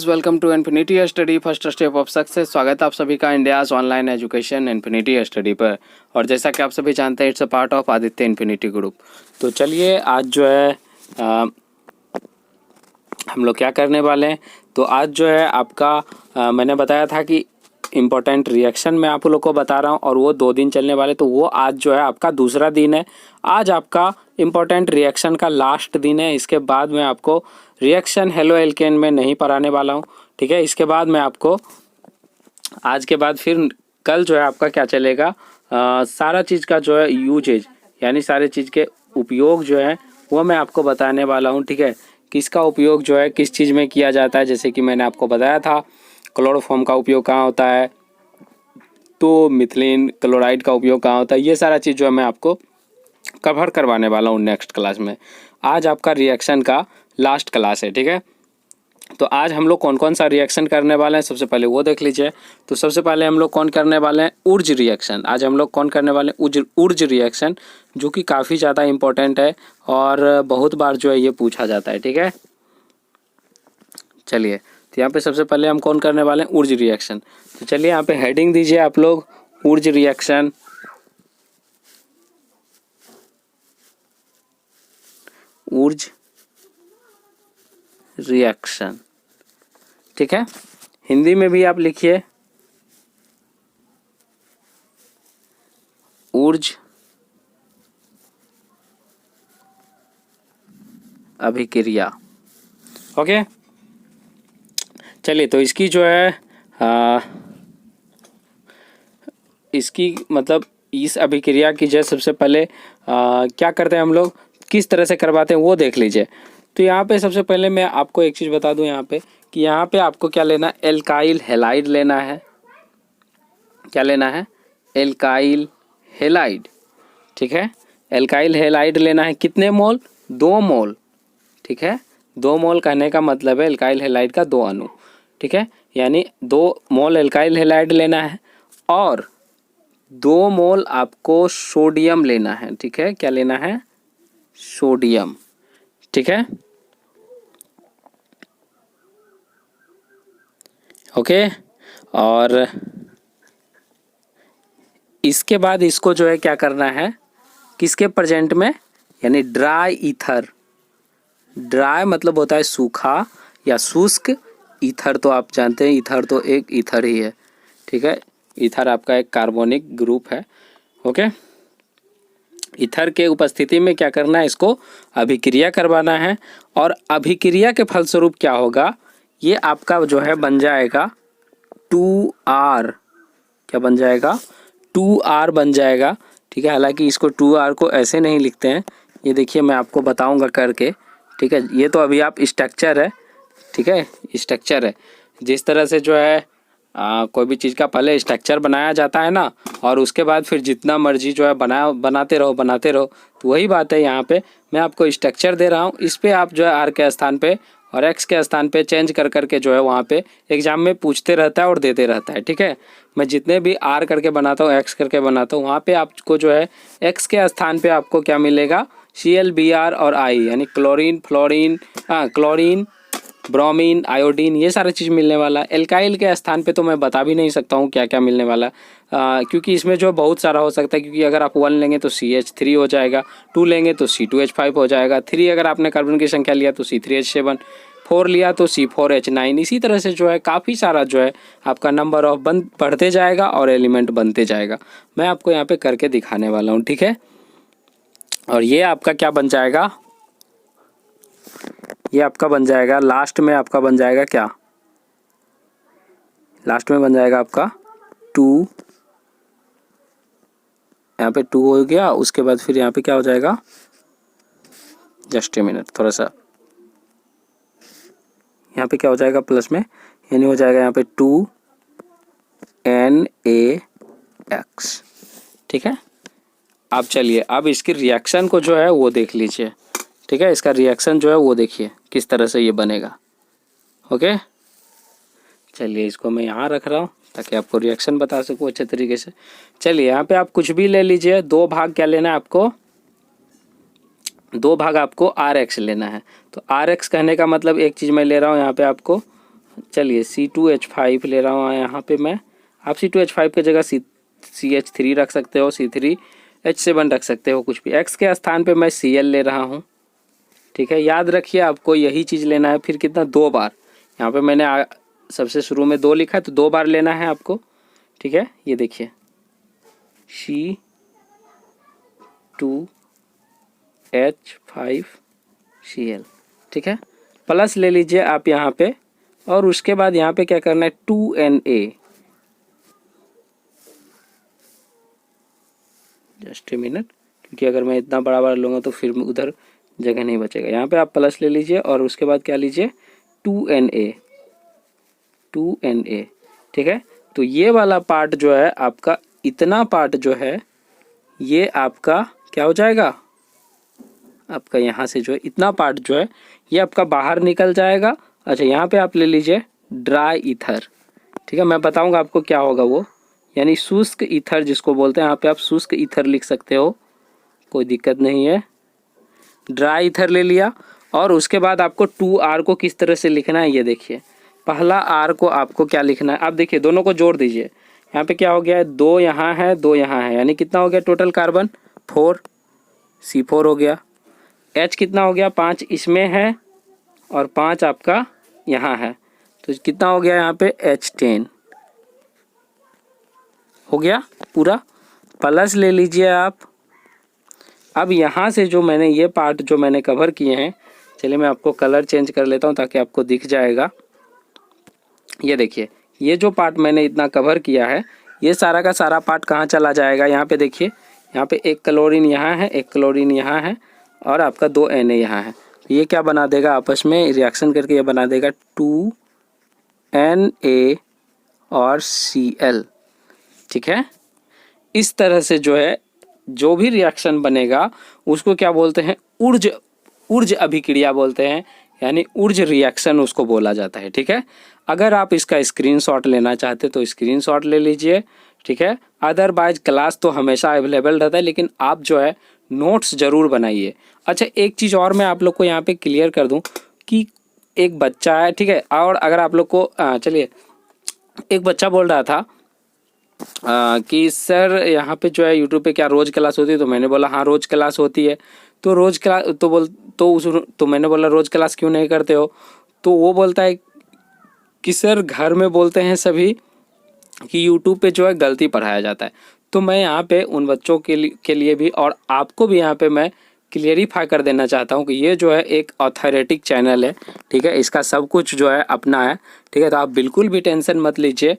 Guys, welcome to infinity study first step of success. स्वागत है आप सभी का India's online education infinity study पर। और जैसा कि आप सभी जानते हैं, it's a part of Aditya infinity group. तो चलिए आज जो है हम लोग क्या करने वाले हैं। तो आज जो है आपका मैंने बताया था कि इम्पोर्टेंट रिएक्शन मैं आप लोग को बता रहा हूँ और वो 2 दिन चलने वाले। तो वो आज जो है आपका दूसरा दिन है। आज आपका इम्पोर्टेंट रिएक्शन का लास्ट दिन है। इसके बाद मैं आपको रिएक्शन हेलो एल्केन में नहीं पढ़ाने वाला हूँ, ठीक है। इसके बाद मैं आपको आज के बाद फिर कल जो है आपका क्या चलेगा, सारा चीज़ का जो है यूजेज यानी सारे चीज़ के उपयोग जो है वो मैं आपको बताने वाला हूँ, ठीक है। किसका उपयोग जो है किस चीज़ में किया जाता है, जैसे कि मैंने आपको बताया था क्लोरोफॉर्म का उपयोग कहाँ होता है, तो मिथिलीन क्लोराइड का उपयोग कहाँ होता है, ये सारा चीज़ जो है मैं आपको कवर करवाने वाला हूँ नेक्स्ट क्लास में। आज आपका रिएक्शन का लास्ट क्लास है, ठीक है। तो आज हम लोग कौन कौन सा रिएक्शन करने वाले हैं सबसे पहले वो देख लीजिए। तो सबसे पहले हम लोग कौन करने वाले हैं, ऊर्ज रिएक्शन। आज हम लोग कौन करने वाले हैं, ऊर्ज रिएक्शन, जो कि काफ़ी ज़्यादा इम्पोर्टेंट है और बहुत बार जो है ये पूछा जाता है, ठीक है। चलिए, तो यहाँ पे सबसे पहले हम कौन करने वाले हैं, ऊर्ज रिएक्शन। तो चलिए यहाँ पे हेडिंग दीजिए आप लोग, ऊर्ज रिएक्शन। ऊर्ज रिएक्शन, ठीक है। हिंदी में भी आप लिखिए ऊर्ज अभिक्रिया, ओके। चलिए, तो इसकी जो है इसकी मतलब इस अभिक्रिया की जो सबसे पहले क्या करते हैं हम लोग, किस तरह से करवाते हैं वो देख लीजिए। तो यहाँ पे सबसे पहले मैं आपको एक चीज़ बता दूँ यहाँ पे कि यहाँ पे आपको क्या लेना है, एल्काइल हैलाइड लेना है। क्या लेना है, एल्काइल हैलाइड, ठीक है। एल्काइल हैलाइड लेना है, कितने मोल, 2 मोल, ठीक है। 2 मोल कहने का मतलब है एल्काइल हैलाइड का 2 अणु, ठीक है। यानी 2 मोल एल्काइल हैलाइड लेना है और 2 मोल आपको सोडियम लेना है, ठीक है। क्या लेना है, सोडियम, ठीक है, ओके। और इसके बाद इसको जो है क्या करना है, किसके प्रेजेंट में, यानी ड्राई ईथर। ड्राई मतलब होता है सूखा या शुष्क, ईथर तो आप जानते हैं, ईथर तो एक ईथर ही है, ठीक है। ईथर आपका एक कार्बनिक ग्रुप है, ओके। ईथर के उपस्थिति में क्या करना है, इसको अभिक्रिया करवाना है और अभिक्रिया के फलस्वरूप क्या होगा, ये आपका जो है बन जाएगा 2R। क्या बन जाएगा, 2R बन जाएगा, ठीक है। हालांकि इसको 2R को ऐसे नहीं लिखते हैं, ये देखिए मैं आपको बताऊंगा करके, ठीक है। ये तो अभी आप स्ट्रक्चर है, ठीक है, स्ट्रक्चर है। जिस तरह से जो है कोई भी चीज़ का पहले स्ट्रक्चर बनाया जाता है ना, और उसके बाद फिर जितना मर्जी जो है बनाते रहो, तो वही बात है। यहाँ पे मैं आपको स्ट्रक्चर दे रहा हूँ, इस पे आप जो है R के स्थान पे और X के स्थान पे चेंज कर करके जो है वहाँ पे एग्जाम में पूछते रहता है और देते रहता है, ठीक है। मैं जितने भी R करके बनाता हूँ, X करके बनाता हूँ, वहाँ पे आपको जो है X के स्थान पे आपको क्या मिलेगा, ClBr और I, यानी chlorine, fluorine, chlorine, bromine, iodine, ये सारा चीज़ मिलने वाला है। एल्काइल के स्थान पे तो मैं बता भी नहीं सकता हूँ क्या क्या मिलने वाला है, क्योंकि इसमें जो बहुत सारा हो सकता है। क्योंकि अगर आप 1 लेंगे तो CH3 हो जाएगा, 2 लेंगे तो C2H5 हो जाएगा, 3 अगर आपने कार्बन की संख्या लिया तो C3H7, 4 लिया तो C4H9। इसी तरह से जो है काफ़ी सारा जो है आपका नंबर ऑफ बढ़ते जाएगा और एलिमेंट बनते जाएगा। मैं आपको यहाँ पे करके दिखाने वाला हूँ, ठीक है। और ये आपका क्या बन जाएगा, ये आपका बन जाएगा लास्ट में, आपका बन जाएगा क्या, लास्ट में बन जाएगा आपका 2, यहाँ पे 2 हो गया। उसके बाद फिर यहाँ पे क्या हो जाएगा, जस्ट ए मिनट, थोड़ा सा यहाँ पे क्या हो जाएगा प्लस में, यानी हो जाएगा यहाँ पे 2NaX, ठीक है। अब चलिए, अब इसकी रिएक्शन को जो है वो देख लीजिए, ठीक है। इसका रिएक्शन जो है वो देखिए किस तरह से ये बनेगा, ओके। चलिए, इसको मैं यहाँ रख रहा हूँ ताकि आपको रिएक्शन बता सकूँ अच्छे तरीके से। चलिए, यहाँ पे आप कुछ भी ले लीजिए, 2 भाग क्या लेना है आपको, 2 भाग आपको RX लेना है। तो RX कहने का मतलब एक चीज़ मैं ले रहा हूँ यहाँ पे आपको चलिए C2H5 ले रहा हूँ यहाँ पे मैं। आप C2H5 की जगह CH3 रख सकते हो, C3H7 रख सकते हो, कुछ भी। X के स्थान पे मैं Cl ले रहा हूँ, ठीक है। याद रखिए आपको यही चीज़ लेना है। फिर कितना, 2 बार। यहाँ पे मैंने सबसे शुरू में 2 लिखा है तो 2 बार लेना है आपको, ठीक है। ये देखिए C2H5Cl, ठीक है। प्लस ले लीजिए आप यहाँ पे, और उसके बाद यहाँ पे क्या करना है, 2Na। जस्ट ए मिनट, क्योंकि अगर मैं इतना बड़ा बड़ा लूँगा तो फिर उधर जगह नहीं बचेगा। यहाँ पे आप प्लस ले लीजिए और उसके बाद क्या लीजिए, 2Na, ठीक है। तो ये वाला पार्ट जो है आपका, इतना पार्ट जो है ये आपका क्या हो जाएगा, आपका यहाँ से जो है इतना पार्ट जो है ये आपका बाहर निकल जाएगा। अच्छा, यहाँ पे आप ले लीजिए ड्राई ईथर, ठीक है। मैं बताऊँगा आपको क्या होगा वो, यानी शुष्क ईथर जिसको बोलते हैं। यहाँ पे आप शुष्क ईथर लिख सकते हो, कोई दिक्कत नहीं है। ड्राई ईथर ले लिया, और उसके बाद आपको 2R को किस तरह से लिखना है ये देखिए। पहला R को आपको क्या लिखना है, आप देखिए दोनों को जोड़ दीजिए। यहाँ पे क्या हो गया है, 2 यहाँ है, 2 यहाँ है, यानी कितना हो गया टोटल कार्बन, 4, C4 हो गया। H कितना हो गया, 5 इसमें है और 5 आपका यहाँ है, तो कितना हो गया यहाँ पे, H10 हो गया पूरा। प्लस ले लीजिए आप। अब यहाँ से जो मैंने ये पार्ट जो मैंने कवर किए हैं, चलिए मैं आपको कलर चेंज कर लेता हूँ ताकि आपको दिख जाएगा। ये देखिए, ये जो पार्ट मैंने इतना कवर किया है, ये सारा का सारा पार्ट कहाँ चला जाएगा, यहाँ पे देखिए। यहाँ पे 1 क्लोरीन यहाँ है, 1 क्लोरीन यहाँ है, और आपका 2 Na यहाँ है। तो ये क्या बना देगा, आपस में रिएक्शन करके ये बना देगा 2Na और Cl, ठीक है। इस तरह से जो है जो भी रिएक्शन बनेगा उसको क्या बोलते हैं, ऊर्ज अभिक्रिया बोलते हैं, यानी ऊर्ज रिएक्शन उसको बोला जाता है, ठीक है। अगर आप इसका स्क्रीनशॉट लेना चाहते तो स्क्रीनशॉट ले लीजिए, ठीक है। अदरवाइज क्लास तो हमेशा अवेलेबल रहता है, लेकिन आप जो है नोट्स ज़रूर बनाइए। अच्छा, एक चीज़ और मैं आप लोग को यहाँ पे क्लियर कर दूँ कि एक बच्चा है, ठीक है, और अगर आप लोग को चलिए, एक बच्चा बोल रहा था कि सर यहाँ पे जो है यूट्यूब पे क्या रोज़ क्लास होती है, तो मैंने बोला हाँ रोज़ क्लास होती है। तो रोज़ क्लास तो मैंने बोला रोज़ क्लास क्यों नहीं करते हो, तो वो बोलता है कि सर घर में बोलते हैं सभी कि यूट्यूब पे जो है गलती पढ़ाया जाता है। तो मैं यहाँ पे उन बच्चों के लिए भी और आपको भी यहाँ पे मैं क्लियरिफाई कर देना चाहता हूँ कि ये जो है एक ऑथोरेटिक चैनल है, ठीक है। इसका सब कुछ जो है अपना है, ठीक है। तो आप बिल्कुल भी टेंशन मत लीजिए,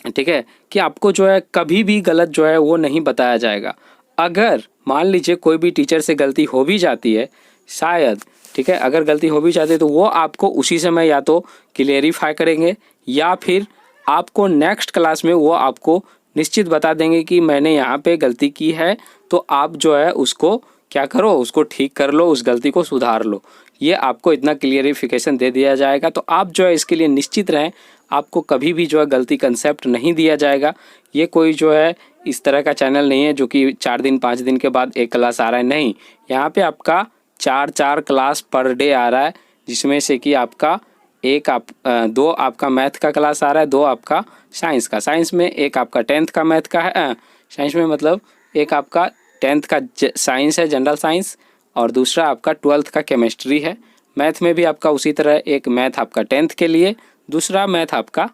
ठीक है, कि आपको जो है कभी भी गलत जो है वो नहीं बताया जाएगा। अगर मान लीजिए कोई भी टीचर से गलती हो भी जाती है शायद, ठीक है, अगर गलती हो भी जाती है तो वो आपको उसी समय या तो क्लियरिफाई करेंगे, या फिर आपको नेक्स्ट क्लास में वो आपको निश्चित बता देंगे कि मैंने यहाँ पे गलती की है, तो आप जो है उसको क्या करो, उसको ठीक कर लो, उस गलती को सुधार लो। ये आपको इतना क्लियरिफिकेशन दे दिया जाएगा, तो आप जो है इसके लिए निश्चित रहें, आपको कभी भी जो है गलती कंसेप्ट नहीं दिया जाएगा। ये कोई जो है इस तरह का चैनल नहीं है जो कि 4 दिन 5 दिन के बाद एक क्लास आ रहा है, नहीं। यहाँ पे आपका 4 क्लास पर डे आ रहा है, जिसमें से कि आपका 2 आपका मैथ का क्लास आ रहा है, 2 आपका साइंस का। साइंस में एक आपका 10th का मैथ का है, साइंस में मतलब एक आपका 10th का साइंस है, जनरल साइंस, और दूसरा आपका 12th का केमिस्ट्री है। मैथ में भी आपका उसी तरह एक मैथ आपका 10th के लिए, दूसरा मैथ आपका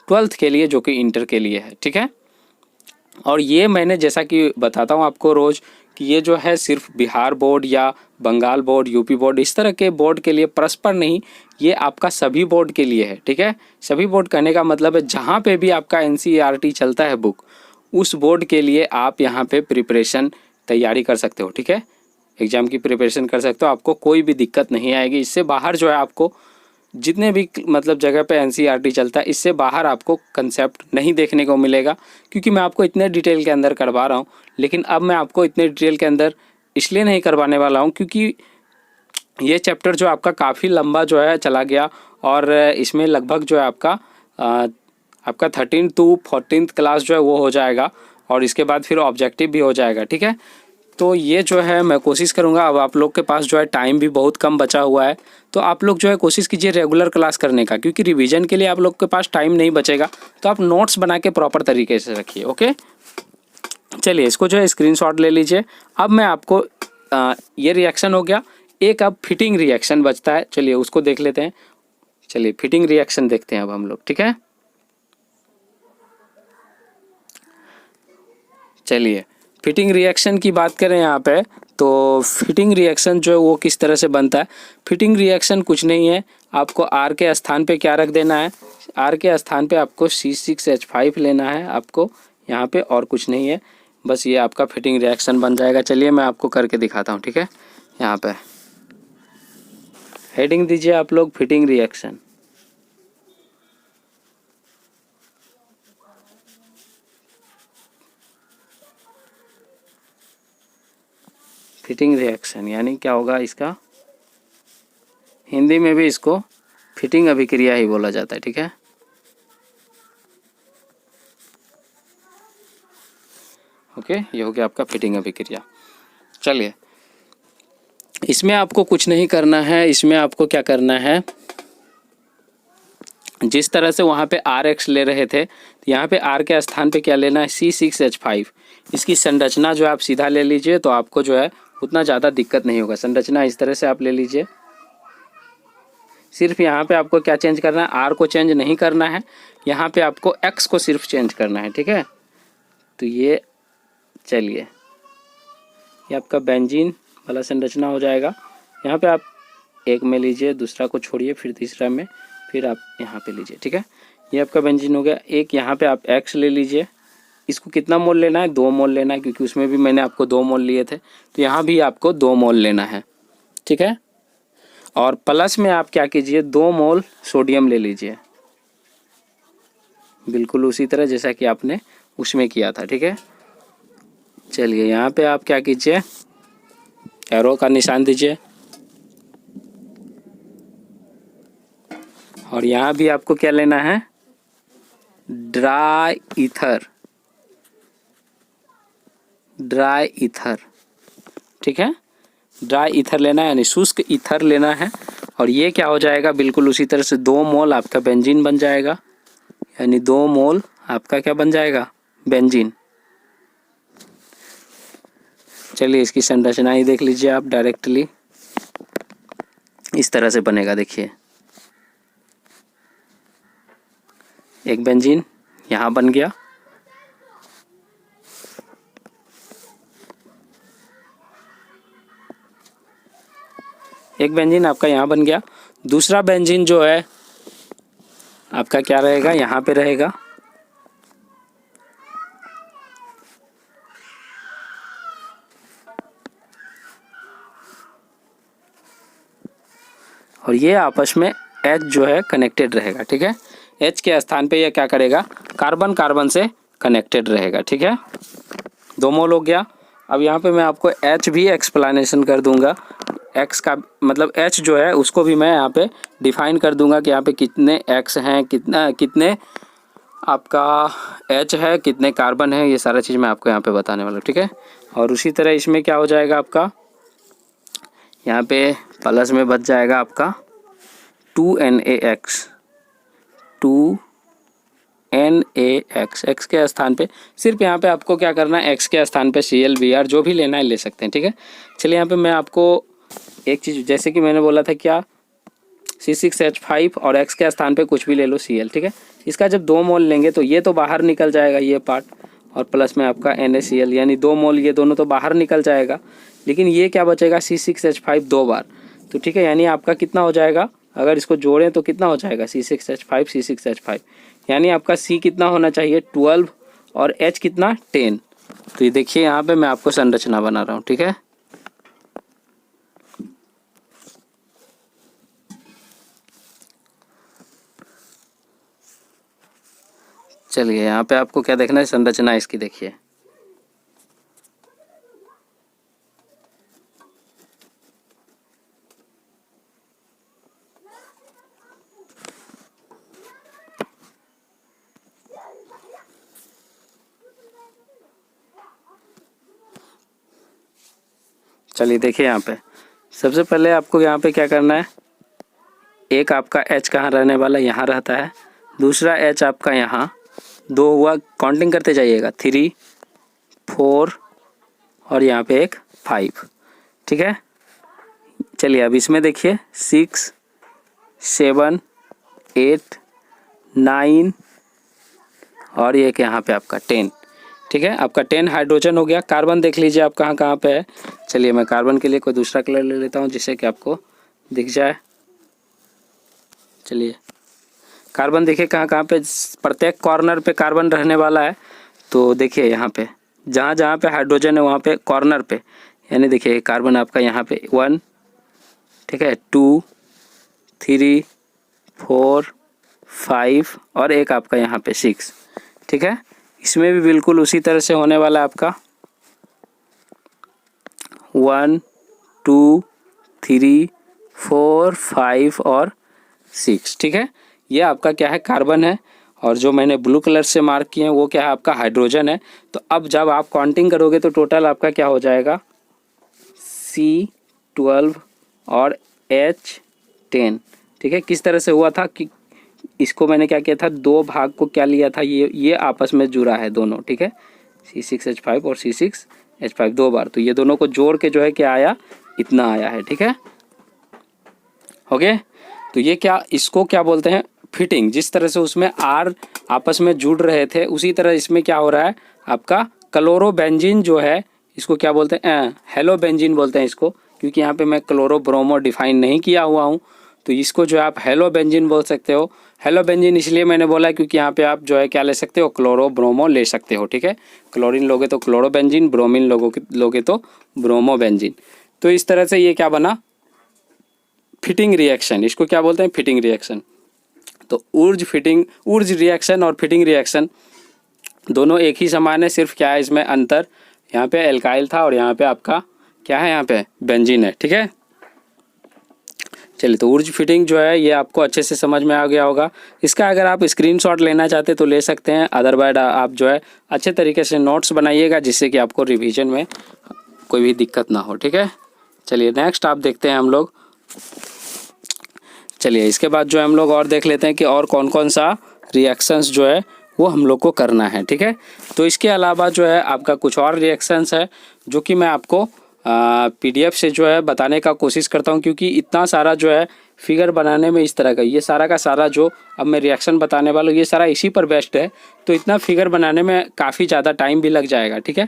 12th के लिए जो कि इंटर के लिए है, ठीक है। और ये मैंने जैसा कि बताता हूँ आपको रोज़ कि ये जो है सिर्फ बिहार बोर्ड या बंगाल बोर्ड, यूपी बोर्ड, इस तरह के बोर्ड के लिए परस्पर नहीं, ये आपका सभी बोर्ड के लिए है, ठीक है। सभी बोर्ड कहने का मतलब है जहाँ पे भी आपका NCERT चलता है बुक, उस बोर्ड के लिए आप यहाँ पे प्रिपरेशन तैयारी कर सकते हो, ठीक है। एग्ज़ाम की प्रिपरेशन कर सकते हो, आपको कोई भी दिक्कत नहीं आएगी। इससे बाहर जो है आपको जितने भी मतलब जगह पे NCERT चलता है, इससे बाहर आपको कंसेप्ट नहीं देखने को मिलेगा, क्योंकि मैं आपको इतने डिटेल के अंदर करवा रहा हूँ। लेकिन अब मैं आपको इतने डिटेल के अंदर इसलिए नहीं करवाने वाला हूँ क्योंकि ये चैप्टर जो आपका काफ़ी लंबा जो है चला गया, और इसमें लगभग जो है आपका 13 to 14th क्लास जो है वो हो जाएगा, और इसके बाद फिर ऑब्जेक्टिव भी हो जाएगा, ठीक है। तो ये जो है मैं कोशिश करूँगा। अब आप लोग के पास जो है टाइम भी बहुत कम बचा हुआ है, तो आप लोग जो है कोशिश कीजिए रेगुलर क्लास करने का, क्योंकि रिवीजन के लिए आप लोग के पास टाइम नहीं बचेगा। तो आप नोट्स बना के प्रॉपर तरीके से रखिए। ओके, चलिए इसको जो है स्क्रीनशॉट ले लीजिए। अब मैं आपको ये रिएक्शन हो गया, एक अब फिटिंग रिएक्शन बचता है, चलिए उसको देख लेते हैं। चलिए फिटिंग रिएक्शन देखते हैं अब हम लोग, ठीक है। चलिए फिटिंग रिएक्शन की बात करें यहाँ पे, तो फिटिंग रिएक्शन जो है वो किस तरह से बनता है। फिटिंग रिएक्शन कुछ नहीं है, आपको R के स्थान पे क्या रख देना है, R के स्थान पे आपको C6H5 लेना है आपको यहाँ पे, और कुछ नहीं है, बस ये आपका फिटिंग रिएक्शन बन जाएगा। चलिए मैं आपको करके दिखाता हूँ, ठीक है। यहाँ पे हेडिंग दीजिए आप लोग फिटिंग रिएक्शन। फिटिंग रिएक्शन यानी क्या होगा इसका, हिंदी में भी इसको फिटिंग अभिक्रिया ही बोला जाता है, ठीक है। ओके, ये हो गया आपका फिटिंग अभिक्रिया। चलिए इसमें आपको कुछ नहीं करना है, इसमें आपको क्या करना है, जिस तरह से वहाँ पे RX ले रहे थे, तो यहाँ पे R के स्थान पे क्या लेना है, C6H5। इसकी संरचना जो है आप सीधा ले लीजिए, तो आपको जो है उतना ज़्यादा दिक्कत नहीं होगा। संरचना इस तरह से आप ले लीजिए। सिर्फ यहाँ पे आपको क्या चेंज करना है, R को चेंज नहीं करना है, यहाँ पे आपको X को सिर्फ चेंज करना है, ठीक है। तो ये चलिए ये आपका बेंजीन वाला संरचना हो जाएगा। यहाँ पे आप एक में लीजिए, दूसरा को छोड़िए, फिर तीसरा में, फिर आप यहाँ पे लीजिए, ठीक है। ये आपका बेंजीन हो गया। एक यहाँ पे आप X ले लीजिए, इसको कितना मोल लेना है, 2 मोल लेना है, क्योंकि उसमें भी मैंने आपको 2 मोल लिए थे, तो यहाँ भी आपको 2 मोल लेना है, ठीक है। और प्लस में आप क्या कीजिए, 2 मोल सोडियम ले लीजिए, बिल्कुल उसी तरह जैसा कि आपने उसमें किया था, ठीक है। चलिए यहाँ पे आप क्या कीजिए, एरो का निशान दीजिए, और यहाँ भी आपको क्या लेना है, ड्राई ईथर, ड्राई ईथर, ठीक है। ड्राई ईथर लेना है, यानी शुष्क ईथर लेना है। और ये क्या हो जाएगा, बिल्कुल उसी तरह से 2 मोल आपका बेंजीन बन जाएगा, यानी 2 मोल आपका क्या बन जाएगा, बेंजीन। चलिए इसकी संरचना ही देख लीजिए आप डायरेक्टली, इस तरह से बनेगा। देखिए एक बेंजीन यहाँ बन गया, एक बेंजीन आपका यहाँ बन गया। दूसरा बेंजीन जो है आपका क्या रहेगा, यहाँ पे रहेगा, और ये आपस में H जो है कनेक्टेड रहेगा, ठीक है। H के स्थान पे ये क्या करेगा, कार्बन कार्बन से कनेक्टेड रहेगा, ठीक है। 2 मोल हो गया। अब यहाँ पे मैं आपको H भी एक्सप्लेनेशन कर दूंगा, X का मतलब H जो है उसको भी मैं यहाँ पे डिफाइन कर दूंगा कि यहाँ पे कितने X हैं, कितने आपका H है, कितने कार्बन है, ये सारा चीज़ मैं आपको यहाँ पे बताने वाला हूँ, ठीक है। और उसी तरह इसमें क्या हो जाएगा आपका, यहाँ पे प्लस में बच जाएगा आपका 2NaX, 2NaX, X के स्थान पे सिर्फ यहाँ पे आपको क्या करना है, X के स्थान पे ClBr जो भी लेना है ले सकते हैं, ठीक है। चलिए यहाँ पे मैं आपको एक चीज़, जैसे कि मैंने बोला था क्या, C6H5 और X के स्थान पे कुछ भी ले लो Cl, ठीक है। इसका जब 2 मोल लेंगे तो ये तो बाहर निकल जाएगा ये पार्ट, और प्लस में आपका NaCl, यानी 2 मोल ये दोनों तो बाहर निकल जाएगा, लेकिन ये क्या बचेगा, C6H5 2 बार, तो ठीक है। यानी आपका कितना हो जाएगा, अगर इसको जोड़ें तो कितना हो जाएगा, C6H5 C6H5, यानी आपका C कितना होना चाहिए 12 और H कितना 10। तो ये देखिए यहाँ पे मैं आपको संरचना बना रहा हूँ, ठीक है। चलिए यहाँ पे आपको क्या देखना है, संरचना इसकी देखिए। चलिए देखिए यहाँ पे सबसे पहले आपको यहाँ पे क्या करना है, एक आपका H कहाँ रहने वाला, यहाँ रहता है, दूसरा H आपका यहाँ, दो हुआ, काउंटिंग करते जाइएगा, 3 4 और यहाँ पे एक 5, ठीक है। चलिए अब इसमें देखिए 6 7 8 9 और एक यहाँ पे आपका 10, ठीक है। आपका 10 हाइड्रोजन हो गया। कार्बन देख लीजिए आप कहाँ कहाँ पे है। चलिए मैं कार्बन के लिए कोई दूसरा कलर ले लेता हूँ जिससे कि आपको दिख जाए। चलिए कार्बन देखिए कहाँ कहाँ पे, प्रत्येक कॉर्नर पे कार्बन रहने वाला है। तो देखिए यहाँ पे जहाँ जहाँ पे हाइड्रोजन है वहाँ पे कॉर्नर पे, यानी देखिए कार्बन आपका यहाँ पे 1, ठीक है, 2 3 4 5 और एक आपका यहाँ पे 6, ठीक है। इसमें भी बिल्कुल उसी तरह से होने वाला है आपका 1 2 3 4 5 और 6, ठीक है। ये आपका क्या है, कार्बन है। और जो मैंने ब्लू कलर से मार्क किए हैं वो क्या है, आपका हाइड्रोजन है। तो अब जब आप काउंटिंग करोगे तो टोटल आपका क्या हो जाएगा, C12 और H10, ठीक है। किस तरह से हुआ था कि इसको मैंने क्या किया था, दो भाग को क्या लिया था, ये आपस में जुड़ा है दोनों, ठीक है। C6H5 और C6H5 दो बार, तो ये दोनों को जोड़ के जो है क्या आया, इतना आया है, ठीक है। ओके, तो ये क्या, इसको क्या बोलते हैं, फिटिंग। जिस तरह से उसमें R आपस में जुड़ रहे थे उसी तरह इसमें क्या हो रहा है, आपका क्लोरोबेंजीन जो है, इसको क्या बोलते हैं, हेलोबेंजीन बोलते हैं इसको, क्योंकि यहाँ पे मैं क्लोरो ब्रोमो डिफाइन नहीं किया हुआ हूँ। तो इसको जो है आप हेलोबेंजीन बोल सकते हो। हेलोबेंजीन इसलिए मैंने बोला है क्योंकि यहाँ पे आप जो है क्या ले सकते हो, क्लोरो ब्रोमो ले सकते हो, ठीक है। क्लोरीन लोगे तो क्लोरोबेंजीन, ब्रोमीन लोगे तो ब्रोमोबेंजीन। तो इस तरह से ये क्या बना, फिटिंग रिएक्शन। इसको क्या बोलते हैं, फिटिंग रिएक्शन। तो ऊर्ज रिएक्शन और फिटिंग रिएक्शन दोनों एक ही समान है, सिर्फ क्या है इसमें अंतर, यहाँ पे एल्काइल था और यहाँ पे आपका क्या है, यहाँ पे बेंजीन है, ठीक है। चलिए तो ऊर्ज फिटिंग जो है ये आपको अच्छे से समझ में आ गया होगा। इसका अगर आप स्क्रीनशॉट लेना चाहते तो ले सकते हैं, अदरवाइज आप जो है अच्छे तरीके से नोट्स बनाइएगा जिससे कि आपको रिवीजन में कोई भी दिक्कत ना हो, ठीक है। चलिए नेक्स्ट आप देखते हैं हम लोग। चलिए इसके बाद जो है हम लोग और देख लेते हैं कि और कौन कौन सा रिएक्शंस जो है वो हम लोग को करना है, ठीक है। तो इसके अलावा जो है आपका कुछ और रिएक्शंस है जो कि मैं आपको PDF से जो है बताने का कोशिश करता हूँ, क्योंकि इतना सारा जो है फिगर बनाने में इस तरह का, ये सारा का सारा जो अब मैं रिएक्शन बताने वाला हूँ ये सारा इसी पर बेस्ड है। तो इतना फिगर बनाने में काफ़ी ज़्यादा टाइम भी लग जाएगा, ठीक है।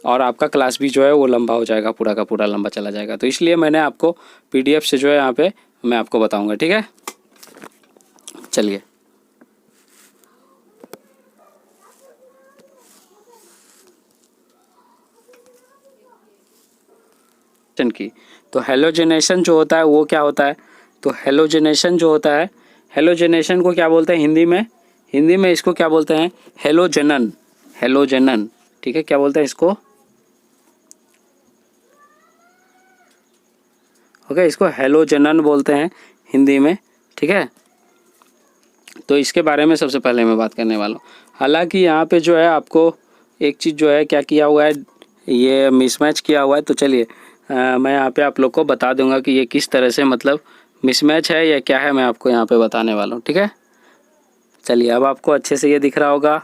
और आपका क्लास भी जो है वो लंबा हो जाएगा, पूरा का पूरा लंबा चला जाएगा। तो इसलिए मैंने आपको PDF से जो है यहाँ पे मैं आपको बताऊँगा, ठीक है। चलिए की, तो हेलोजेनेशन जो होता है वो क्या होता है, तो हेलोजेनेशन जो होता है, हेलोजेनेशन को क्या बोलते हैं हिंदी में, हिंदी में इसको क्या बोलते हैं, हेलोजनन, हेलोजनन, ठीक है। क्या बोलते हैं इसको, ओके, इसको हेलोजनन बोलते हैं हिंदी में, ठीक है। तो इसके बारे में सबसे पहले मैं बात करने वाला हूँ। हालांकि यहाँ पे जो है आपको एक चीज़ जो है क्या किया हुआ है, ये मिसमैच किया हुआ है। तो चलिए मैं यहाँ पे आप लोग को बता दूंगा कि ये किस तरह से मतलब मिसमैच है या क्या है, मैं आपको यहाँ पे बताने वाला हूँ, ठीक है। चलिए अब आपको अच्छे से ये दिख रहा होगा।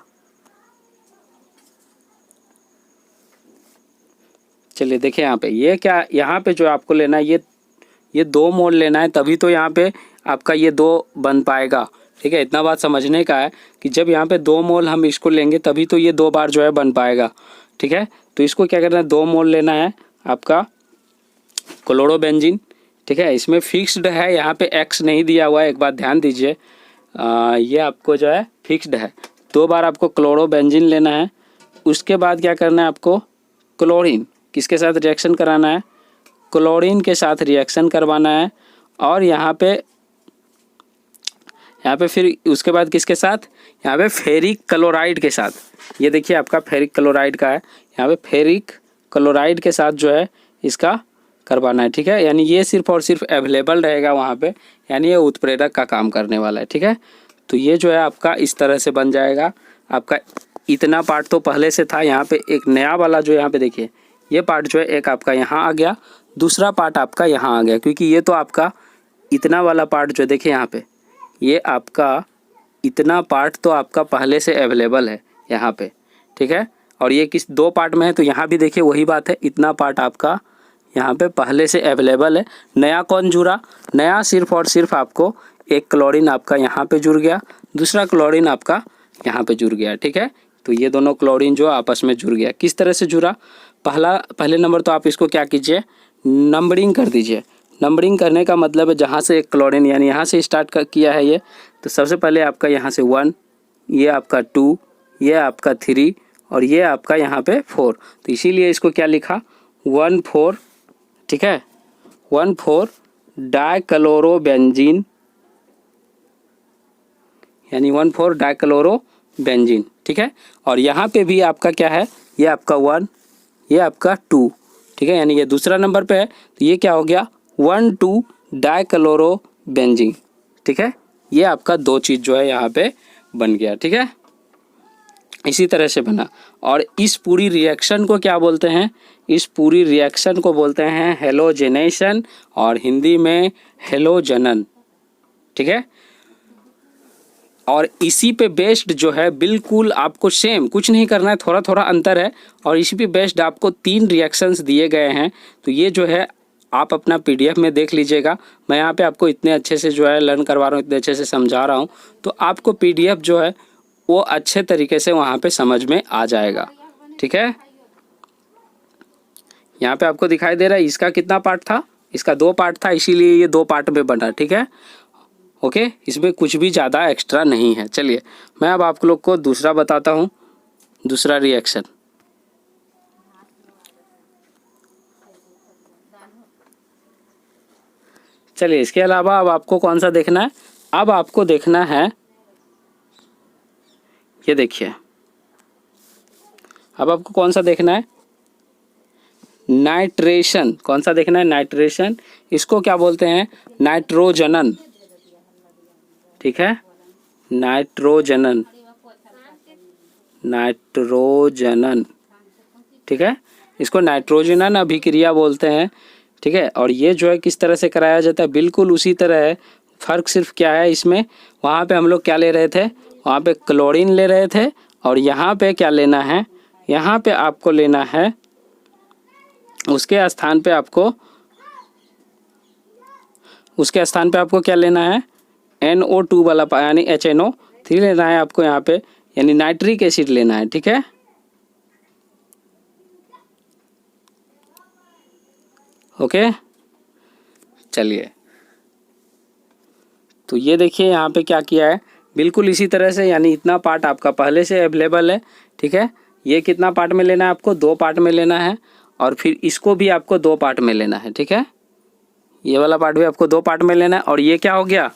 चलिए देखिए यहाँ पे ये क्या, यहाँ पे जो आपको लेना है ये 2 मोल लेना है, तभी तो यहाँ पे आपका ये 2 बन पाएगा, ठीक है। इतना बात समझने का है कि जब यहाँ पे 2 मोल हम इसको लेंगे तभी तो ये 2 बार जो है बन पाएगा, ठीक है। तो इसको क्या करना है, 2 मोल लेना है आपका क्लोरोबेंजीन, ठीक है। इसमें फिक्स्ड है, यहाँ पे X नहीं दिया हुआ है, एक बात ध्यान दीजिए, ये आपको जो है फिक्स्ड है। 2 बार आपको क्लोरोबेंजीन लेना है। उसके बाद क्या करना है, आपको क्लोरीन किसके साथ रिएक्शन कराना है, क्लोरीन के साथ रिएक्शन करवाना है। और यहाँ पे फिर उसके बाद किसके साथ, यहाँ पे फेरिक क्लोराइड के साथ। ये देखिए आपका फेरिक क्लोराइड का है, यहाँ पे फेरिक क्लोराइड के साथ जो है इसका करवाना है, ठीक है। यानी ये सिर्फ और सिर्फ अवेलेबल रहेगा वहाँ पे, यानी ये उत्प्रेरक का काम करने वाला है, ठीक है। तो ये जो है आपका इस तरह से बन जाएगा। आपका इतना पार्ट तो पहले से था, यहाँ पे एक नया वाला जो यहाँ पे देखिए ये पार्ट जो है एक आपका यहाँ आ गया, दूसरा पार्ट आपका यहाँ आ गया, क्योंकि ये तो आपका इतना वाला पार्ट जो देखिए यहाँ पे, ये आपका इतना पार्ट तो आपका पहले से अवेलेबल है यहाँ पे, ठीक है। और ये किस दो पार्ट में है, तो यहाँ भी देखिए वही बात है, इतना पार्ट आपका यहाँ पे पहले से अवेलेबल है। नया कौन जुड़ा? नया सिर्फ और सिर्फ आपको एक क्लोरीन आपका यहाँ पे जुड़ गया, दूसरा क्लोरीन आपका यहाँ पे जुड़ गया, ठीक है। तो ये दोनों क्लोरीन जो आपस में जुड़ गया, किस तरह से जुड़ा? पहले नंबर तो आप इसको क्या कीजिए, नंबरिंग कर दीजिए। नंबरिंग करने का मतलब है जहाँ से एक क्लोरीन यानी यहाँ से स्टार्ट किया है ये, तो सबसे पहले आपका यहाँ से 1, ये आपका 2, ये आपका 3 और ये आपका यहाँ पे 4। तो इसीलिए इसको क्या लिखा, 1,4, ठीक है, 1,4 डाइक्लोरोबेंजीन, यानी 1,4 डाइक्लोरोबेंजीन, ठीक है। और यहाँ पे भी आपका क्या है, ये आपका 1, ये आपका 2, ठीक है, यानी ये दूसरा नंबर पे है, तो ये क्या हो गया, 1,2 डाइक्लोरोबेंजीन, ठीक है। ये आपका दो चीज़ जो है यहाँ पे बन गया, ठीक है, इसी तरह से बना। और इस पूरी रिएक्शन को क्या बोलते हैं, इस पूरी रिएक्शन को बोलते हैं हेलोजेनेशन और हिंदी में हेलोजनन, ठीक है। और इसी पे बेस्ड जो है बिल्कुल आपको सेम कुछ नहीं करना है, थोड़ा थोड़ा अंतर है, और इसी पे बेस्ड आपको 3 रिएक्शंस दिए गए हैं। तो ये जो है आप अपना PDF में देख लीजिएगा, मैं यहाँ पे आपको इतने अच्छे से जो है लर्न करवा रहा हूँ, इतने अच्छे से समझा रहा हूँ, तो आपको PDF जो है वो अच्छे तरीके से वहाँ पे समझ में आ जाएगा, ठीक है। यहाँ पे आपको दिखाई दे रहा है इसका कितना पार्ट था, इसका 2 पार्ट था, इसीलिए ये 2 पार्ट में बना, ठीक है, ओके। इसमें कुछ भी ज़्यादा एक्स्ट्रा नहीं है। चलिए मैं अब आप लोग को दूसरा बताता हूँ, दूसरा रिएक्शन। चलिए इसके अलावा अब आपको कौन सा देखना है, अब आपको देखना है, ये देखिए अब आपको कौन सा देखना है, नाइट्रेशन। कौन सा देखना है, नाइट्रेशन। इसको क्या बोलते हैं, नाइट्रोजनन, ठीक है, नाइट्रोजनन, नाइट्रोजनन, ठीक है, इसको नाइट्रोजनन अभिक्रिया बोलते हैं, ठीक है। और ये जो है किस तरह से कराया जाता है, बिल्कुल उसी तरह है, फ़र्क सिर्फ क्या है इसमें, वहाँ पे हम लोग क्या ले रहे थे, वहाँ पे क्लोरीन ले रहे थे, और यहाँ पे क्या लेना है, यहाँ पे आपको लेना है, उसके स्थान पे आपको क्या लेना है, NO2 वाला यानी HNO3 लेना है आपको यहाँ पे, यानी नाइट्रिक एसिड लेना है, ठीक है। ओके, चलिए तो ये देखिए यहाँ पे क्या किया है, बिल्कुल इसी तरह से, यानी इतना पार्ट आपका पहले से अवेलेबल है, ठीक है। ये कितना पार्ट में लेना है आपको, 2 पार्ट में लेना है, और फिर इसको भी आपको 2 पार्ट में लेना है, ठीक है। ये वाला पार्ट भी आपको 2 पार्ट में लेना है। और ये क्या हो गया,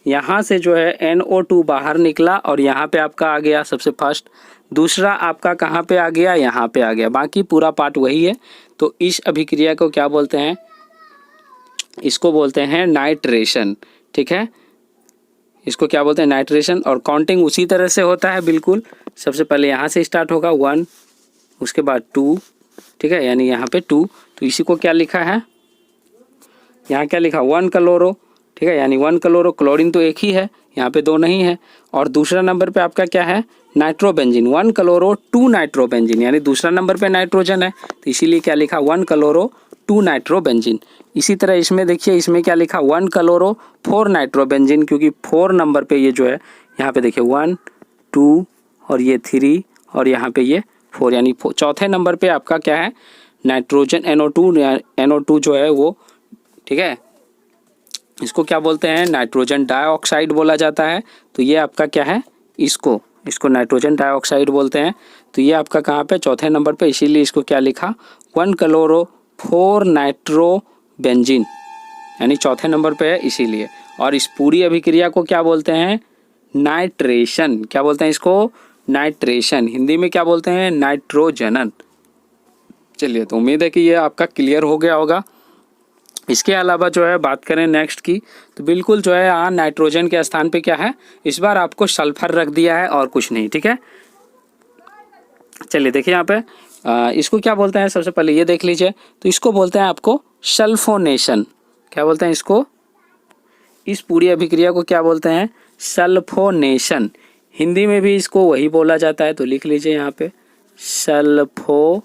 यहाँ से जो है NO2 बाहर निकला और यहाँ पे आपका आ गया सबसे फर्स्ट, दूसरा आपका कहाँ पे आ गया, यहाँ पे आ गया, बाकी पूरा पार्ट वही है। तो इस अभिक्रिया को क्या बोलते हैं, इसको बोलते हैं नाइट्रेशन, ठीक है, इसको क्या बोलते हैं, नाइट्रेशन। और काउंटिंग उसी तरह से होता है, बिल्कुल सबसे पहले यहाँ से स्टार्ट होगा 1, उसके बाद 2, ठीक है, यानी यहाँ पे 2, तो इसी को क्या लिखा है, यहाँ क्या लिखा, 1 क्लोरो, ठीक है, यानी 1 क्लोरो, क्लोरीन तो एक ही है, यहाँ पे 2 नहीं है। और दूसरा नंबर पे आपका क्या है, नाइट्रोबेंजीन, 1 क्लोरो 2 नाइट्रोबेंजीन, यानी दूसरा नंबर पे नाइट्रोजन है, तो इसीलिए क्या लिखा, 1 क्लोरो 2 नाइट्रोबेंजीन। इसी तरह इसमें देखिए, इसमें क्या लिखा, 1 क्लोरो 4 नाइट्रोबेंजीन, क्योंकि 4 नंबर पे ये जो है, यहाँ पे देखिए 1 2 और ये 3 और यहाँ पे ये 4, यानी चौथे नंबर पे आपका क्या है, नाइट्रोजन NO2 जो है वो, ठीक है। इसको क्या बोलते हैं, नाइट्रोजन डाइऑक्साइड बोला जाता है। तो ये आपका क्या है, इसको नाइट्रोजन डाइऑक्साइड बोलते हैं। तो ये आपका कहाँ पे, चौथे नंबर पे, इसीलिए इसको क्या लिखा, 1 क्लोरो 4 नाइट्रोबेंजीन, यानी चौथे नंबर पे है इसीलिए। और इस पूरी अभिक्रिया को क्या बोलते हैं, नाइट्रेशन। क्या बोलते हैं इसको, नाइट्रेशन। हिंदी में क्या बोलते हैं, नाइट्रोजनन। चलिए तो उम्मीद है कि ये आपका क्लियर हो गया होगा। इसके अलावा जो है बात करें नेक्स्ट की, तो बिल्कुल जो है यहाँ नाइट्रोजन के स्थान पे क्या है, इस बार आपको सल्फर रख दिया है और कुछ नहीं, ठीक है। चलिए देखिए यहाँ पे इसको क्या बोलते हैं, सबसे पहले ये देख लीजिए। तो इसको बोलते हैं आपको सल्फोनेशन। क्या बोलते हैं इसको? इस पूरी अभिक्रिया को क्या बोलते हैं? सल्फोनेशन। हिंदी में भी इसको वही बोला जाता है, तो लिख लीजिए यहाँ पे सल्फोनेशन।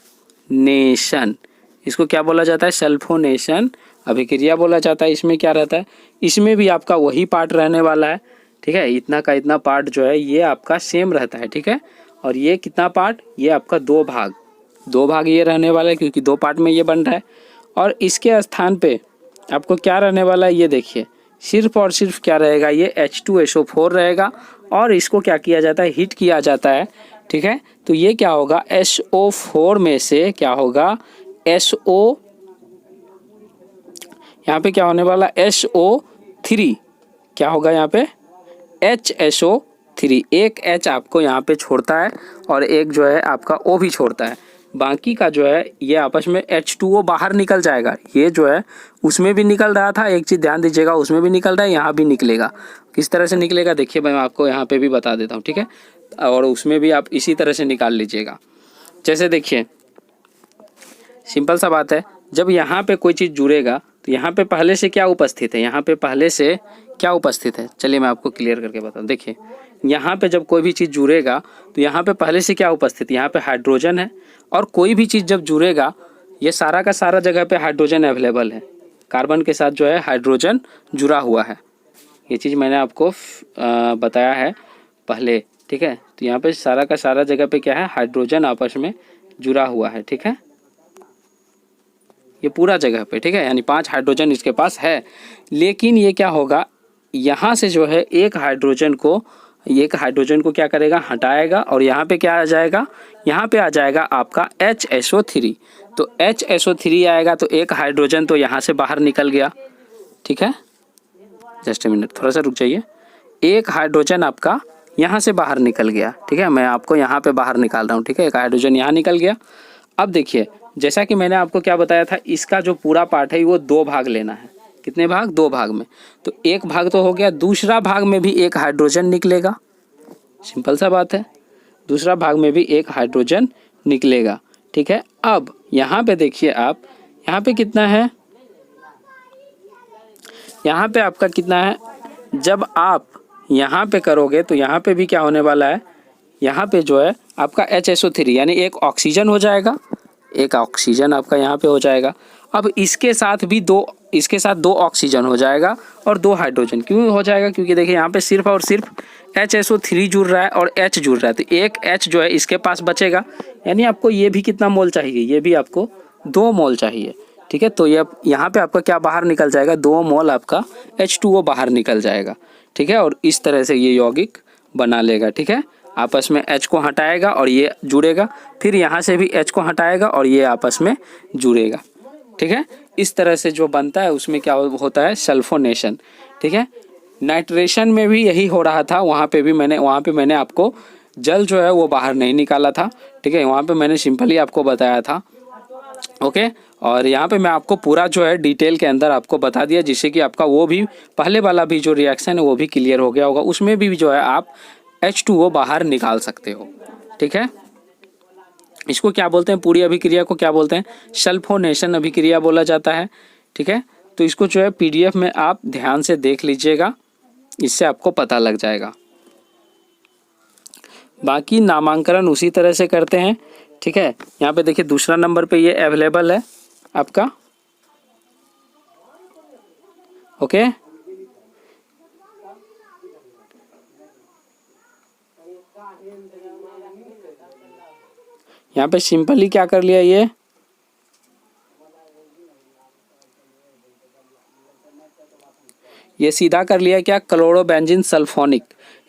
इसको क्या बोला जाता है? सल्फोनेशन अभिक्रिया बोला जाता है। इसमें क्या रहता है? इसमें भी आपका वही पार्ट रहने वाला है, ठीक है। इतना का इतना पार्ट जो है ये आपका सेम रहता है, ठीक है। और ये कितना पार्ट? ये आपका दो भाग ये रहने वाला है, क्योंकि दो पार्ट में ये बन रहा है। और इसके स्थान पे आपको क्या रहने वाला है, ये देखिए, सिर्फ और सिर्फ क्या रहेगा, ये H2SO4 रहेगा। और इसको क्या किया जाता है? हीट किया जाता है, ठीक है। तो ये क्या होगा? SO4 में से क्या होगा? SO, यहाँ पे क्या होने वाला? SO3 क्या होगा यहाँ पे? HSO3। एक H आपको यहाँ पे छोड़ता है और एक जो है आपका O भी छोड़ता है। बाकी का जो है ये आपस में H2O बाहर निकल जाएगा। ये जो है उसमें भी निकल रहा था, एक चीज़ ध्यान दीजिएगा, उसमें भी निकल रहा है, यहाँ भी निकलेगा। किस तरह से निकलेगा देखिए, मैं आपको यहाँ पे भी बता देता हूँ, ठीक है। और उसमें भी आप इसी तरह से निकाल लीजिएगा। जैसे देखिए, सिंपल सा बात है, जब यहाँ पे कोई चीज़ जुड़ेगा तो यहाँ पे पहले से क्या उपस्थित है? यहाँ पे पहले से क्या उपस्थित है? चलिए मैं आपको क्लियर करके बताऊँ। देखिए, यहाँ पे जब कोई भी चीज़ जुड़ेगा तो यहाँ पे पहले से क्या उपस्थित है? यहाँ पे हाइड्रोजन है। और कोई भी चीज़ जब जुड़ेगा, ये सारा का सारा जगह पे हाइड्रोजन अवेलेबल है। कार्बन के साथ जो है हाइड्रोजन जुड़ा हुआ है। ये चीज़ मैंने आपको बताया है पहले, ठीक है। तो यहाँ पे सारा का सारा जगह पे क्या है? हाइड्रोजन आपस में जुड़ा हुआ है, ठीक है। ये पूरा जगह पे, ठीक है, यानी 5 हाइड्रोजन इसके पास है। लेकिन ये क्या होगा, यहाँ से जो है एक हाइड्रोजन को क्या करेगा? हटाएगा। और यहाँ पे क्या आ जाएगा? यहाँ पे आ जाएगा आपका HSO3। तो HSO3 आएगा तो एक हाइड्रोजन तो यहाँ से बाहर निकल गया, ठीक है। जस्ट ए मिनट, थोड़ा सा रुक जाइए। एक हाइड्रोजन आपका यहाँ से बाहर निकल गया, ठीक है। मैं आपको यहाँ पे बाहर निकाल रहा हूँ, ठीक है। एक हाइड्रोजन यहाँ निकल गया। अब देखिए, जैसा कि मैंने आपको क्या बताया था, इसका जो पूरा पार्ट है वो 2 भाग लेना है। कितने भाग? 2 भाग में। तो एक भाग तो हो गया, दूसरा भाग में भी एक हाइड्रोजन निकलेगा। सिंपल सा बात है, दूसरा भाग में भी एक हाइड्रोजन निकलेगा, ठीक है। अब यहाँ पे देखिए आप, यहाँ पे कितना है? यहाँ पे आपका कितना है? जब आप यहाँ पे करोगे तो यहाँ पे भी क्या होने वाला है? यहाँ पे जो है आपका HSO3 यानी एक ऑक्सीजन हो जाएगा, एक ऑक्सीजन आपका यहाँ पे हो जाएगा। अब इसके साथ 2 ऑक्सीजन हो जाएगा और 2 हाइड्रोजन। क्यों हो जाएगा? क्योंकि देखिए यहाँ पे सिर्फ और सिर्फ HSO3 जुड़ रहा है और H जुड़ रहा है, तो एक H जो है इसके पास बचेगा। यानी आपको ये भी कितना मोल चाहिए? ये भी आपको 2 मोल चाहिए, ठीक है। तो ये यहाँ पे आपका क्या बाहर निकल जाएगा? 2 मोल आपका H2O बाहर निकल जाएगा, ठीक है। और इस तरह से ये यौगिक बना लेगा, ठीक है। आपस में H को हटाएगा और ये जुड़ेगा, फिर यहाँ से भी H को हटाएगा और ये आपस में जुड़ेगा, ठीक है। इस तरह से जो बनता है उसमें क्या होता है? सल्फोनेशन, ठीक है। नाइट्रेशन में भी यही हो रहा था। वहाँ पे मैंने आपको जल जो है वो बाहर नहीं निकाला था, ठीक है। वहाँ पे मैंने सिंपली आपको बताया था, ओके। और यहाँ पे मैं आपको पूरा जो है डिटेल के अंदर आपको बता दिया, जिससे कि आपका वो भी पहले वाला भी जो रिएक्शन है वो भी क्लियर हो गया होगा। उसमें भी जो है आप H2O बाहर निकाल सकते हो, ठीक है। इसको क्या बोलते हैं? पूरी अभिक्रिया को क्या बोलते हैं? सल्फोनेशन अभिक्रिया बोला जाता है, ठीक है। तो इसको जो है PDF में आप ध्यान से देख लीजिएगा, इससे आपको पता लग जाएगा। बाकी नामांकन उसी तरह से करते हैं, ठीक है। यहाँ पे देखिए दूसरा नंबर पे ये अवेलेबल है आपका, ओके। यहाँ पे सिंपली क्या कर लिया, ये सीधा कर लिया क्या? Chlorobenzene sulphonic.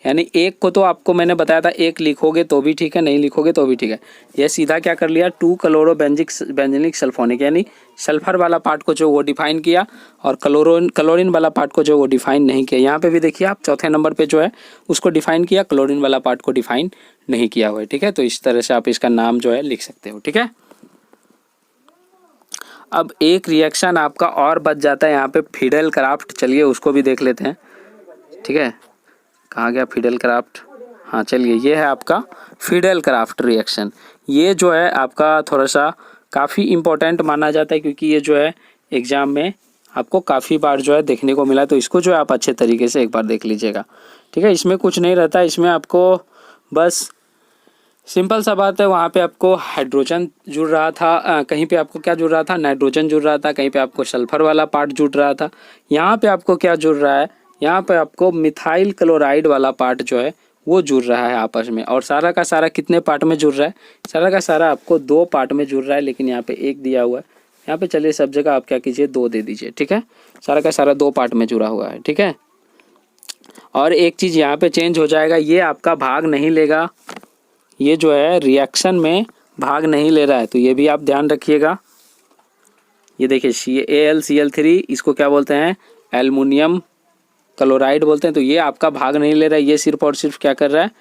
यानी एक को तो आपको मैंने बताया था, एक लिखोगे तो भी ठीक है, नहीं लिखोगे तो भी ठीक है। ये सीधा क्या कर लिया? 2 क्लोरोबेंजिक सल्फोनिक, यानी सल्फर वाला पार्ट को जो वो डिफाइन किया और क्लोरीन वाला पार्ट को जो वो डिफाइन नहीं किया। यहाँ पे भी देखिए आप चौथे नंबर पे जो है उसको डिफाइन किया, क्लोरीन वाला पार्ट को डिफाइन नहीं किया हुआ है, ठीक है। तो इस तरह से आप इसका नाम जो है लिख सकते हो, ठीक है। अब एक रिएक्शन आपका और बच जाता है यहाँ पे, फिडेल क्राफ्ट। चलिए उसको भी देख लेते हैं, ठीक है। कहाँ गया फिडेल क्राफ्ट? हाँ चलिए, ये है आपका फिडेल क्राफ्ट रिएक्शन। ये जो है आपका थोड़ा सा काफ़ी इम्पोर्टेंट माना जाता है, क्योंकि ये जो है एग्ज़ाम में आपको काफ़ी बार जो है देखने को मिला, तो इसको जो है आप अच्छे तरीके से एक बार देख लीजिएगा। ठीक है, इसमें कुछ नहीं रहता, इसमें आपको बस सिंपल सा बात है, वहाँ पे आपको हाइड्रोजन जुड़ रहा था, कहीं पे आपको क्या जुड़ रहा था, नाइट्रोजन जुड़ रहा था, कहीं पे आपको सल्फर वाला पार्ट जुड़ रहा था। यहाँ पे आपको क्या जुड़ रहा है, यहाँ पे आपको मिथाइल क्लोराइड वाला पार्ट जो है वो जुड़ रहा है आपस में। और सारा का सारा कितने पार्ट में जुड़ रहा है, सारा का सारा आपको 2 पार्ट में जुड़ रहा है, लेकिन यहाँ पे 1 दिया हुआ है। यहाँ पे चलिए सब जगह आप क्या कीजिए 2 दे दीजिए। ठीक है, सारा का सारा 2 पार्ट में जुड़ा हुआ है। ठीक है, और एक चीज़ यहाँ पे चेंज हो जाएगा, ये आपका भाग नहीं लेगा, ये जो है रिएक्शन में भाग नहीं ले रहा है, तो ये भी आप ध्यान रखिएगा। ये देखिए AlCl3, इसको क्या बोलते हैं, एल्युमिनियम क्लोराइड बोलते हैं। तो ये आपका भाग नहीं ले रहा है, ये सिर्फ और सिर्फ क्या कर रहा है,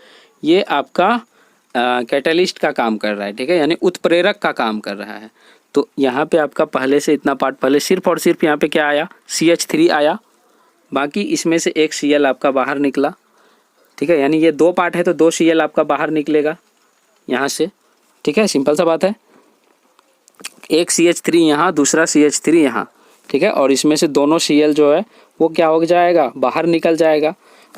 ये आपका कैटलिस्ट का काम कर रहा है। ठीक है, यानी उत्प्रेरक का काम कर रहा है। तो यहाँ पे आपका पहले से इतना पार्ट पहले सिर्फ और सिर्फ यहाँ पे क्या आया, CH3 आया, बाकी इसमें से एक Cl आपका बाहर निकला। ठीक है, यानी ये 2 पार्ट है तो 2 Cl आपका बाहर निकलेगा यहाँ से। ठीक है, सिंपल सा बात है, एक CH3 यहाँ, दूसरा CH3 यहाँ। ठीक है, और इसमें से दोनों Cl जो है वो क्या हो जाएगा, बाहर निकल जाएगा।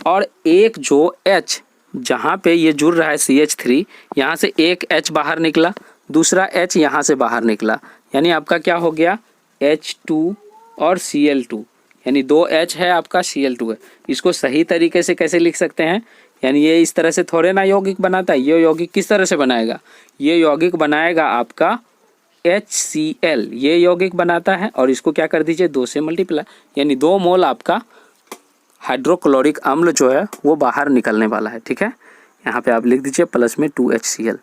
और एक जो H जहाँ पे ये जुड़ रहा है CH3, यहाँ से एक H बाहर निकला, दूसरा H यहाँ से बाहर निकला, यानी आपका क्या हो गया, H2 और Cl2, यानी 2 H है आपका, Cl2 है। इसको सही तरीके से कैसे लिख सकते हैं, यानी ये इस तरह से थोड़े ना यौगिक बनाता है, ये यौगिक किस तरह से बनाएगा, ये यौगिक बनाएगा आपका HCl, ये यौगिक बनाता है, और इसको क्या कर दीजिए 2 से मल्टीप्लाई, यानी 2 मोल आपका हाइड्रोक्लोरिक अम्ल जो है वो बाहर निकलने वाला है। ठीक है, यहाँ पे आप लिख दीजिए प्लस में 2HCl।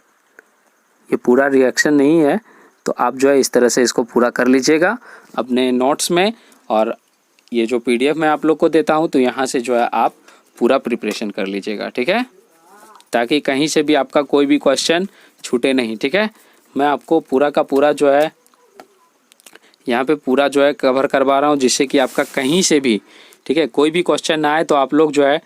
ये पूरा रिएक्शन नहीं है, तो आप जो है इस तरह से इसको पूरा कर लीजिएगा अपने नोट्स में, और ये जो PDF मैं आप लोग को देता हूँ, तो यहाँ से जो है आप पूरा प्रिपरेशन कर लीजिएगा। ठीक है, ताकि कहीं से भी आपका कोई भी क्वेश्चन छूटे नहीं। ठीक है, मैं आपको पूरा का पूरा जो है यहाँ पे पूरा जो है कवर करवा रहा हूँ, जिससे कि आपका कहीं से भी, ठीक है, कोई भी क्वेश्चन ना आए तो आप लोग जो है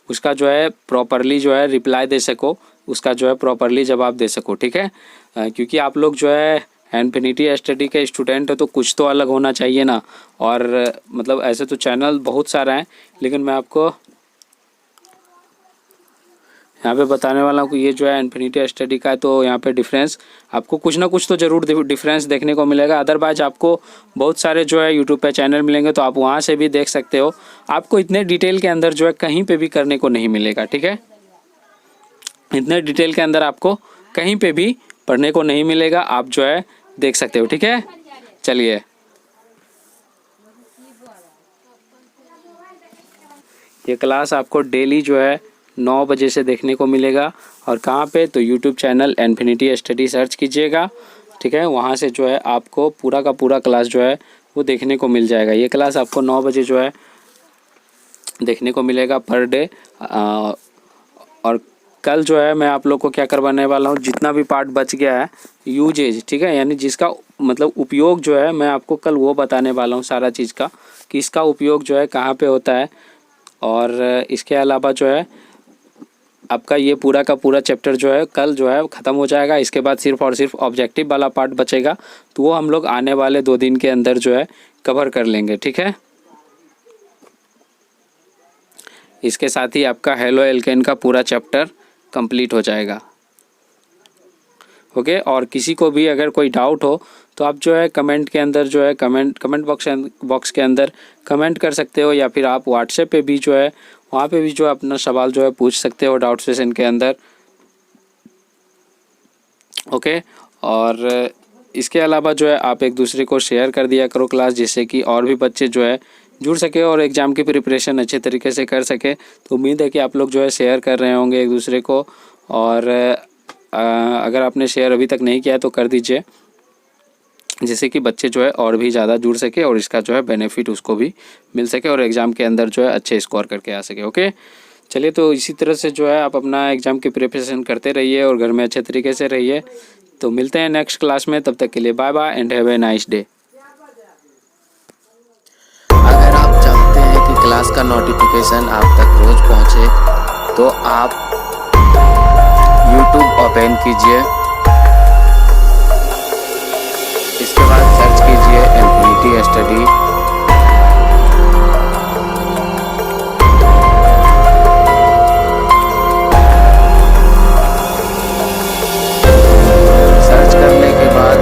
उसका जो है प्रॉपरली जो है रिप्लाई दे सको, उसका जो है प्रॉपरली जवाब दे सको। ठीक है, क्योंकि आप लोग जो है इन्फिनिटी स्टडी के स्टूडेंट हो, तो कुछ तो अलग होना चाहिए ना। और मतलब ऐसे तो चैनल बहुत सारा है, लेकिन मैं आपको यहाँ पे बताने वाला हूँ कि ये जो है इन्फिनिटी स्टडी का है, तो यहाँ पे डिफरेंस आपको कुछ ना कुछ तो ज़रूर डिफरेंस देखने को मिलेगा। अदरवाइज आपको बहुत सारे जो है यूट्यूब पे चैनल मिलेंगे, तो आप वहाँ से भी देख सकते हो। आपको इतने डिटेल के अंदर जो है कहीं पे भी करने को नहीं मिलेगा। ठीक है, इतने डिटेल के अंदर आपको कहीं पे भी पढ़ने को नहीं मिलेगा, आप जो है देख सकते हो। ठीक है, चलिए ये क्लास आपको डेली जो है 9 बजे से देखने को मिलेगा। और कहाँ पे, तो YouTube channel infinity study search कीजिएगा। ठीक है, वहाँ से जो है आपको पूरा का पूरा क्लास जो है वो देखने को मिल जाएगा। ये क्लास आपको 9 बजे जो है देखने को मिलेगा पर डे। और कल जो है मैं आप लोग को क्या करवाने वाला हूँ, जितना भी पार्ट बच गया है यूजेज, ठीक है, यानी जिसका मतलब उपयोग जो है मैं आपको कल वो बताने वाला हूँ सारा चीज़ का, कि इसका उपयोग जो है कहाँ पे होता है। और इसके अलावा जो है आपका ये पूरा का पूरा चैप्टर जो है कल जो है ख़त्म हो जाएगा। इसके बाद सिर्फ और सिर्फ ऑब्जेक्टिव वाला पार्ट बचेगा, तो वो हम लोग आने वाले 2 दिन के अंदर जो है कवर कर लेंगे। ठीक है, इसके साथ ही आपका हेलो एल्केन का पूरा चैप्टर कंप्लीट हो जाएगा। ओके, और किसी को भी अगर कोई डाउट हो तो आप जो है कमेंट के अंदर जो है कमेंट बॉक्स के अंदर कमेंट कर सकते हो, या फिर आप व्हाट्सएप पे भी जो है वहाँ पे भी जो है अपना सवाल जो है पूछ सकते हो डाउट सेशन के अंदर। ओके, और इसके अलावा जो है आप एक दूसरे को शेयर कर दिया करो क्लास, जिससे कि और भी बच्चे जो है जुड़ सके और एग्ज़ाम की प्रिपरेशन अच्छे तरीके से कर सके। तो उम्मीद है कि आप लोग जो है शेयर कर रहे होंगे एक दूसरे को, और अगर आपने शेयर अभी तक नहीं किया है तो कर दीजिए, जिससे कि बच्चे जो है और भी ज़्यादा जुड़ सके और इसका जो है बेनिफिट उसको भी मिल सके और एग्ज़ाम के अंदर जो है अच्छे स्कोर करके आ सके। ओके, चलिए, तो इसी तरह से जो है आप अपना एग्ज़ाम की प्रिपरेशन करते रहिए और घर में अच्छे तरीके से रहिए। तो मिलते हैं नेक्स्ट क्लास में, तब तक के लिए bye bye and have a nice day. अगर आप चाहते हैं कि क्लास का नोटिफिकेशन आप तक रोज़ पहुंचे, तो आप यूट्यूब ओपन कीजिए। इसके बाद सर्च कीजिए इन्फिनिटी स्टडी। सर्च करने के बाद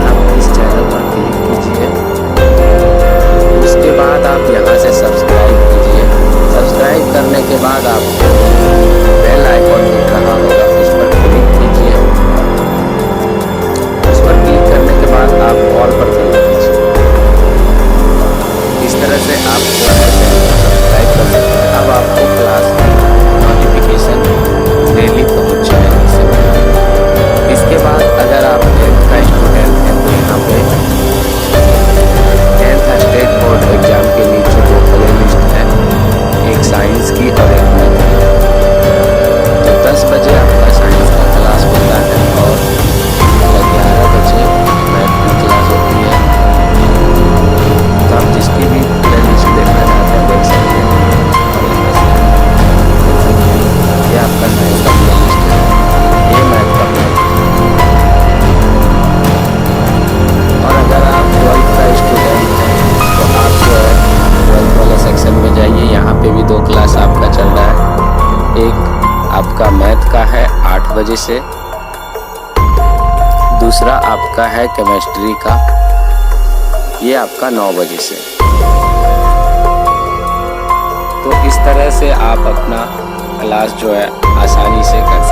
आप इस चैनल पर क्लिक कीजिए। उसके बाद आप यहाँ से सब्सक्राइब कीजिए। सब्सक्राइब करने के बाद आप बेल आइकॉन दिख रहा होगा, उस पर क्लिक कीजिए। उस पर क्लिक करने के बाद आप ऑल पर क्लिक कीजिए। इस तरह से आप सब्सक्राइब कर सकते हैं। अब आपको क्लास नोटिफिकेशन डेली पहुंच जाएगी। इसके बाद अगर आप 10th का स्टूडेंट हैं तो यहाँ पे 10th स्टेट बोर्ड एग्जाम के नीचे दो प्ले लिस्ट है, एक साइंस की और एक मैथ की। तो 10 बजे आपका साइंस का क्लास होता है और 11 बजे मैथ की क्लास होती है। तो आप जिसकी भी प्ले लिस्ट देखना चाहते हैं देख सकते हैं। और इनमें से देख सकते हैं ये आपका साइंस का प्ले लिस्ट है, ये मैथ का प्ले लिस्ट है। और अगर आप 12th का स्टूडेंट हैं तो आप जो है 12th वाले सेक्शन में जाइए। यहाँ पे भी 2 क्लास आपका चल रहा है। एक आपका मैथ का है 8 बजे से, दूसरा आपका है केमिस्ट्री का, ये आपका 9 बजे से। तो इस तरह से आप अपना क्लास जो है आसानी से कर सकते हैं।